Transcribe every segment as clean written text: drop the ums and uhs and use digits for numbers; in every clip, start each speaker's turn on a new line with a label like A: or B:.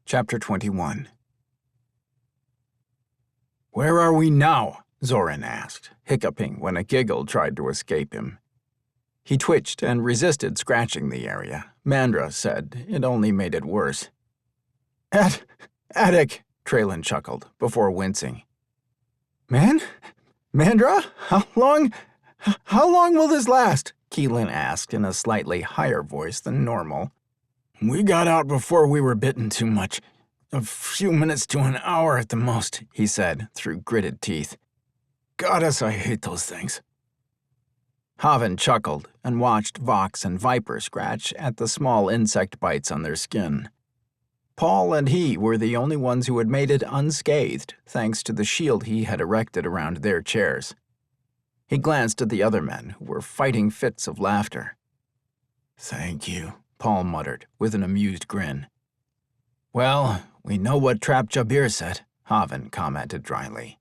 A: Chapter 21. "Where are we now?" Zoran asked, hiccuping when a giggle tried to escape him. He twitched and resisted scratching the area. Mandra said it only made it worse. Attic, Traylon chuckled, before wincing. Mandra? How long will this last? Keelan asked in a slightly higher voice than normal. "We got out before we were bitten too much. A few minutes to an hour at the most," he said, through gritted teeth. "Goddess, I hate those things." Haven chuckled and watched Vox and Viper scratch at the small insect bites on their skin. Paul and he were the only ones who had made it unscathed, thanks to the shield he had erected around their chairs. He glanced at the other men, who were fighting fits of laughter. "Thank you," Paul muttered, with an amused grin. "Well, we know what trap Jabir set," Haven commented dryly.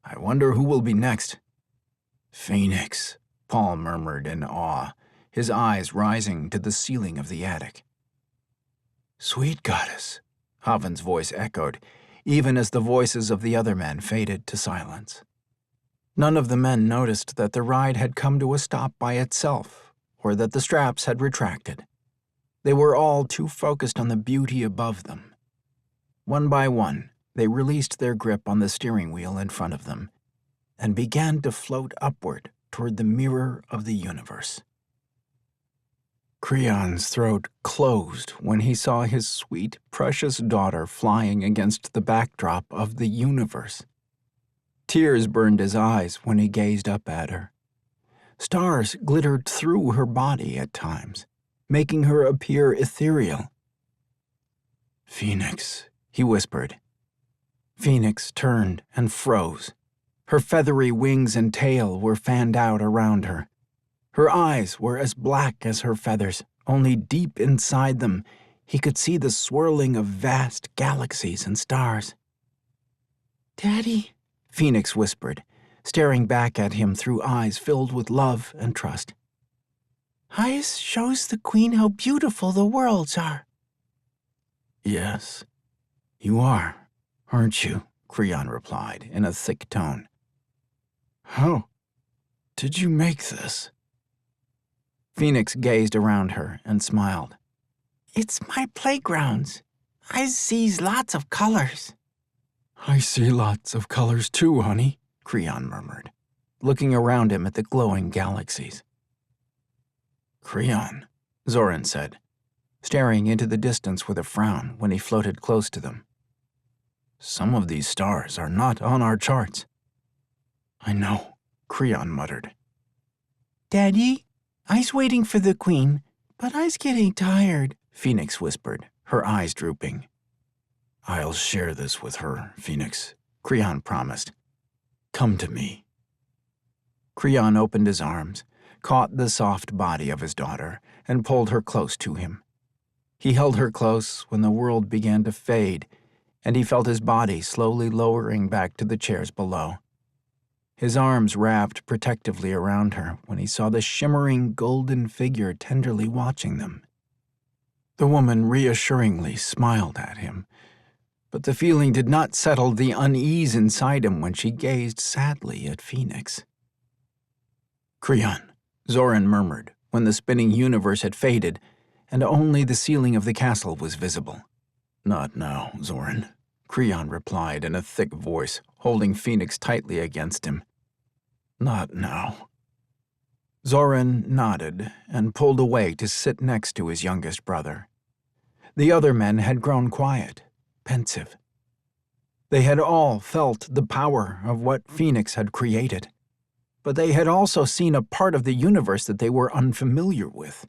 A: "I wonder who will be next." "Phoenix," Paul murmured in awe, his eyes rising to the ceiling of the attic. "Sweet goddess," Haven's voice echoed, even as the voices of the other men faded to silence. None of the men noticed that the ride had come to a stop by itself, or that the straps had retracted. They were all too focused on the beauty above them. One by one, they released their grip on the steering wheel in front of them and began to float upward toward the mirror of the universe. Creon's throat closed when he saw his sweet, precious daughter flying against the backdrop of the universe. Tears burned his eyes when he gazed up at her. Stars glittered through her body at times, making her appear ethereal. "Phoenix," he whispered. Phoenix turned and froze. Her feathery wings and tail were fanned out around her. Her eyes were as black as her feathers, only deep inside them he could see the swirling of vast galaxies and stars. "Daddy," Phoenix whispered, staring back at him through eyes filled with love and trust. "Eyes shows the queen how beautiful the worlds are." "Yes, you are, aren't you?" Creon replied in a thick tone. "How did you make this?" Phoenix gazed around her and smiled. "It's my playgrounds. I sees lots of colors." "I see lots of colors too, honey," Creon murmured, looking around him at the glowing galaxies. "Creon," Zoran said, staring into the distance with a frown when he floated close to them. "Some of these stars are not on our charts." "I know," Creon muttered. "Daddy, I's waiting for the queen, but I's getting tired," Phoenix whispered, her eyes drooping. "I'll share this with her, Phoenix," Creon promised. "Come to me." Creon opened his arms, caught the soft body of his daughter, and pulled her close to him. He held her close when the world began to fade, and he felt his body slowly lowering back to the chairs below. His arms wrapped protectively around her when he saw the shimmering golden figure tenderly watching them. The woman reassuringly smiled at him, but the feeling did not settle the unease inside him when she gazed sadly at Phoenix. "Creon," Zoran murmured when the spinning universe had faded and only the ceiling of the castle was visible. "Not now, Zoran," Creon replied in a thick voice, holding Phoenix tightly against him. "Not now." Zoran nodded and pulled away to sit next to his youngest brother. The other men had grown quiet, pensive. They had all felt the power of what Phoenix had created, but they had also seen a part of the universe that they were unfamiliar with.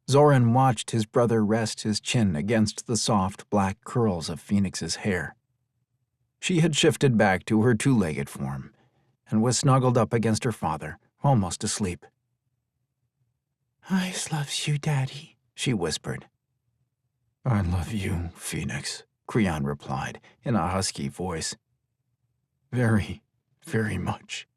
A: Zoran watched his brother rest his chin against the soft black curls of Phoenix's hair. She had shifted back to her two-legged form and was snuggled up against her father, almost asleep. "I loves you, Daddy," she whispered. "I love you, Phoenix," Creon replied in a husky voice. "Very, very much."